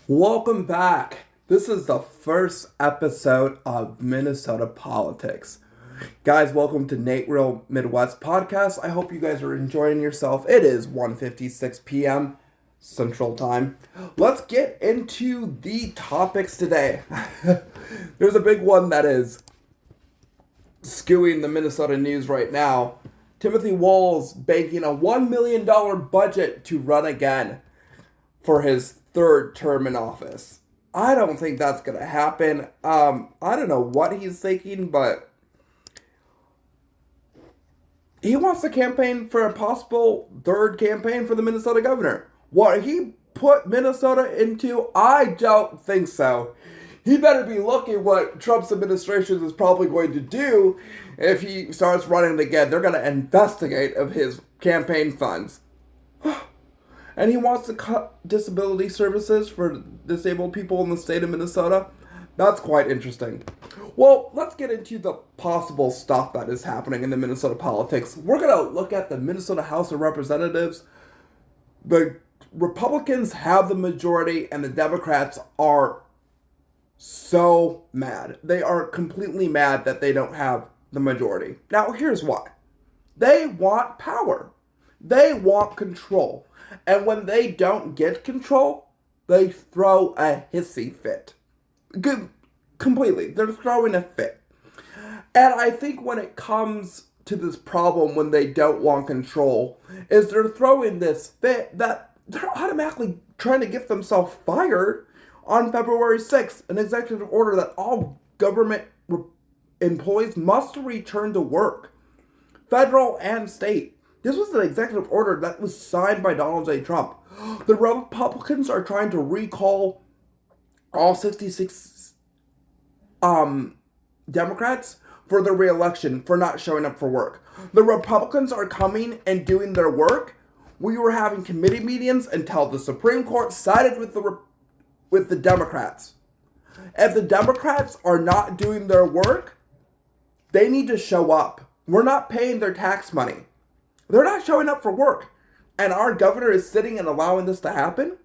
Welcome back. This is the first episode of Minnesota Politics. Guys, welcome to Nate Real Midwest Podcast. I hope you guys are enjoying yourself. It is 1:56 p.m. Central Time. Let's get into the topics today. There's a big one that is skewing the Minnesota news right now. Timothy Walz banking a $1 million budget to run again for his third term in office. I don't think that's going to happen. I don't know what he's thinking, but he wants to campaign for a possible third campaign for the Minnesota governor. What he put Minnesota into, I don't think so. He better be looking what Trump's administration is probably going to do if he starts running again. They're going to investigate of his campaign funds. And he wants to cut disability services for disabled people in the state of Minnesota. That's quite interesting. Well, let's get into the possible stuff that is happening in the Minnesota politics. We're going to look at the Minnesota House of Representatives. The Republicans have the majority and the Democrats are so mad. They are completely mad that they don't have the majority. Now, here's why. They want power. They want control. And when they don't get control, they throw a hissy fit. Completely. They're throwing a fit. And I think when it comes to this problem when they don't want control, is they're throwing this fit that they're automatically trying to get themselves fired on February 6th, an executive order that all government employees must return to work, federal and state. This was an executive order that was signed by Donald J. Trump. The Republicans are trying to recall all 66 Democrats for their re-election for not showing up for work. The Republicans are coming and doing their work. We were having committee meetings until the Supreme Court sided with the Democrats. If the Democrats are not doing their work, they need to show up. We're not paying their tax money. They're not showing up for work. And our governor is sitting and allowing this to happen?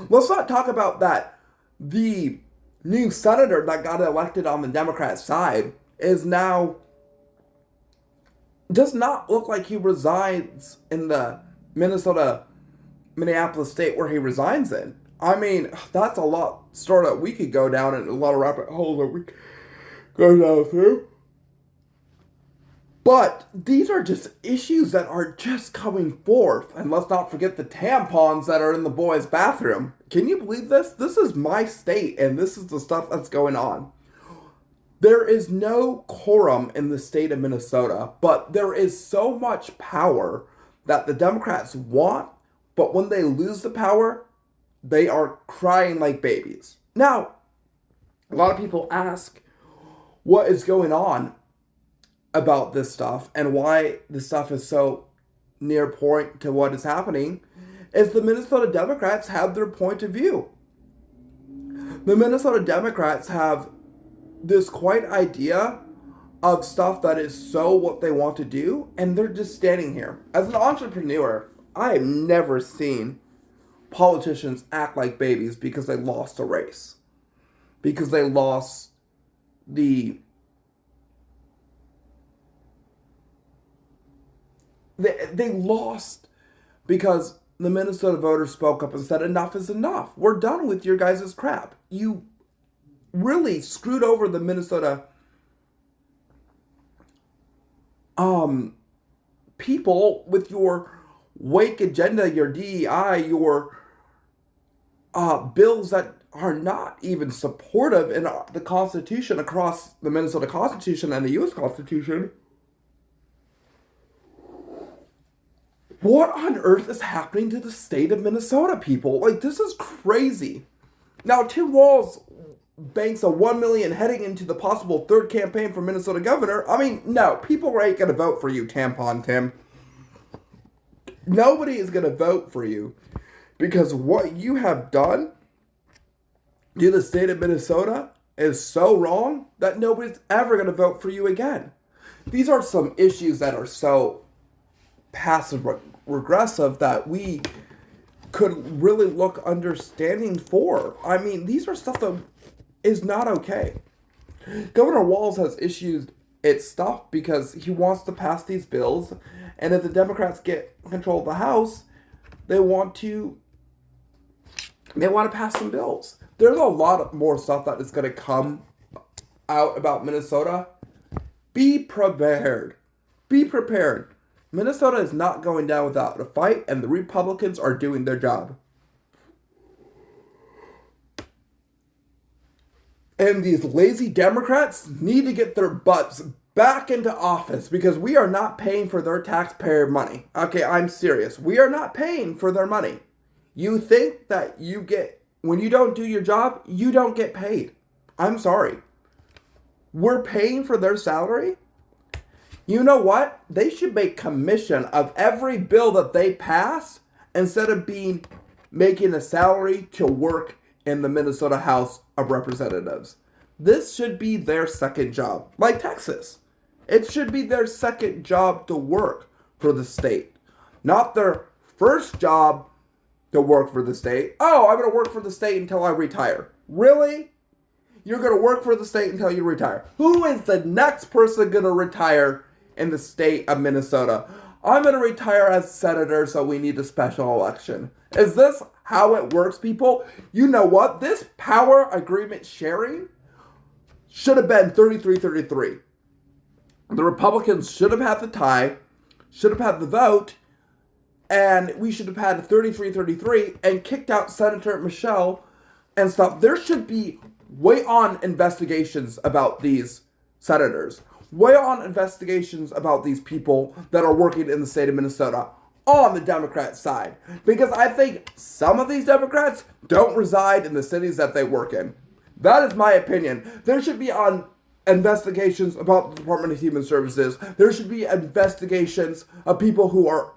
Let's not talk about that. The new senator that got elected on the Democrat side is now, does not look like he resides in the Minneapolis state where he resigns in. I mean, that's a lot story that we could go down and a lot of rabbit holes that we could go down through. But these are just issues that are just coming forth. And let's not forget the tampons that are in the boys' bathroom. Can you believe this? This is my state, and this is the stuff that's going on. There is no quorum in the state of Minnesota, but there is so much power that the Democrats want, but when they lose the power, they are crying like babies. Now, a lot of people ask what is going on about this stuff and why this stuff is so near point to what is happening is the Minnesota Democrats have their point of view. The Minnesota Democrats have this quite idea of stuff that is so what they want to do, and they're just standing here. As an entrepreneur, I have never seen politicians act like babies because they lost a race. Because they lost They lost because the Minnesota voters spoke up and said, enough is enough. We're done with your guys' crap. You really screwed over the Minnesota people with your wake agenda, your DEI, your bills that are not even supportive in the Constitution across the Minnesota Constitution and the U.S. Constitution. What on earth is happening to the state of Minnesota, people? Like, this is crazy. Now, Tim Walz banks a $1 million heading into the possible third campaign for Minnesota governor. I mean, no, people ain't going to vote for you, Tampon Tim. Nobody is going to vote for you because what you have done to the state of Minnesota is so wrong that nobody's ever going to vote for you again. These are some issues that are so passive regressive that we could really look understanding for. I mean, these are stuff that is not okay. Governor Walz has issued its stuff because he wants to pass these bills, and if the Democrats get control of the House, they want to pass some bills. There's a lot more stuff that is going to come out about Minnesota. Be prepared. Be prepared. Minnesota is not going down without a fight, and the Republicans are doing their job. And these lazy Democrats need to get their butts back into office because we are not paying for their taxpayer money. Okay, I'm serious. We are not paying for their money. You think that when you don't do your job, you don't get paid. I'm sorry. We're paying for their salary? You know what? They should make commission of every bill that they pass instead of making a salary to work in the Minnesota House of Representatives. This should be their second job, like Texas. It should be their second job to work for the state, not their first job to work for the state. Oh, I'm going to work for the state until I retire. Really? You're going to work for the state until you retire. Who is the next person going to retire in the state of Minnesota? I'm going to retire as senator, so we need a special election. Is this how it works, people? You know what? This power agreement sharing should have been 33-33. The Republicans should have had the tie, should have had the vote, and we should have had 33-33 and kicked out Senator Michelle and stuff. There should be way on investigations about these senators. Way on investigations about these people that are working in the state of Minnesota on the Democrat side. Because I think some of these Democrats don't reside in the cities that they work in. That is my opinion. There should be on investigations about the Department of Human Services. There should be investigations of people who are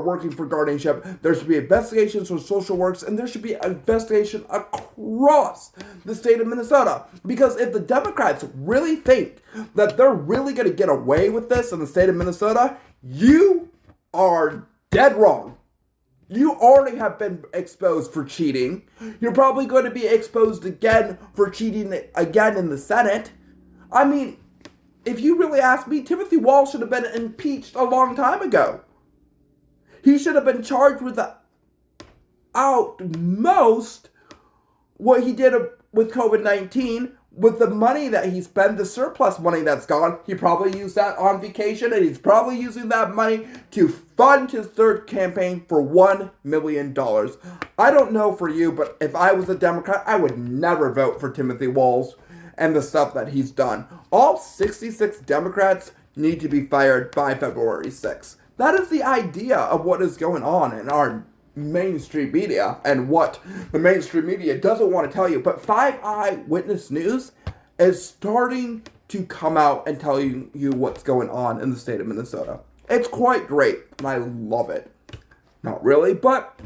working for guardianship. There should be investigations for social works, and there should be investigation across the state of Minnesota. Because if the Democrats really think that they're really going to get away with this in the state of Minnesota, you are dead wrong. You already have been exposed for cheating. You're probably going to be exposed again for cheating again in the Senate. I mean, if you really ask me, Timothy Walz should have been impeached a long time ago. He should have been charged with the utmost what he did with COVID-19, with the money that he spent, the surplus money that's gone. He probably used that on vacation, and he's probably using that money to fund his third campaign for $1 million. I don't know for you, but if I was a Democrat, I would never vote for Timothy Walz and the stuff that he's done. All 66 Democrats need to be fired by February 6th. That is the idea of what is going on in our mainstream media and what the mainstream media doesn't want to tell you. But 5 Eyewitness News is starting to come out and tell you what's going on in the state of Minnesota. It's quite great, and I love it. Not really, but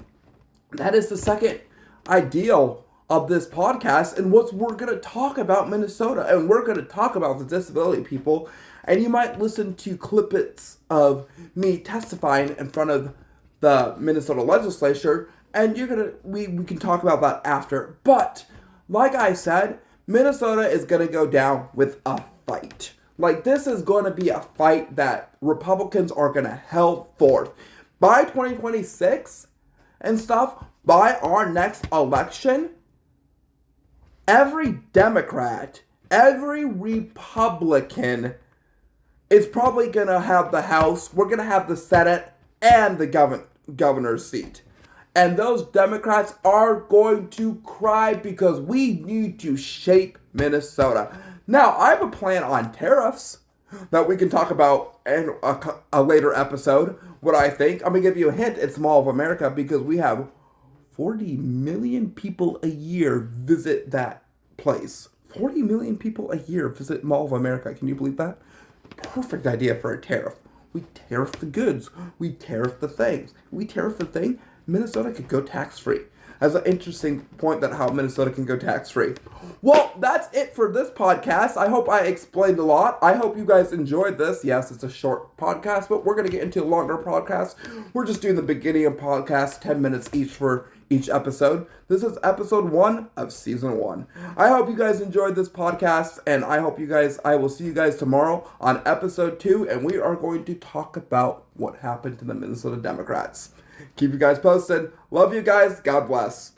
that is the second ideal of this podcast, and what we're going to talk about Minnesota, and we're going to talk about the disability people, and you might listen to clippets of me testifying in front of the Minnesota legislature, and we can talk about that after. But like I said, Minnesota is going to go down with a fight. Like, this is going to be a fight that Republicans are going to hell forth. By 2026 and stuff, by our next election, every Democrat, every Republican is probably going to have the House, we're going to have the Senate, and the governor's seat. And those Democrats are going to cry because we need to shape Minnesota. Now, I have a plan on tariffs that we can talk about in a later episode, what I think. I'm going to give you a hint. It's Mall of America because we have 40 million people a year visit that place. 40 million people a year visit Mall of America. Can you believe that? Perfect idea for a tariff. We tariff the goods. We tariff the things. We tariff the thing. Minnesota could go tax-free. as an interesting point that how Minnesota can go tax-free. Well, that's it for this podcast. I hope I explained a lot. I hope you guys enjoyed this. Yes, it's a short podcast, but we're going to get into a longer podcast. We're just doing the beginning of podcast, 10 minutes each for each episode. This is episode 1 of season 1. I hope you guys enjoyed this podcast, and I will see you guys tomorrow on episode 2, and we are going to talk about what happened to the Minnesota Democrats. Keep you guys posted. Love you guys. God bless.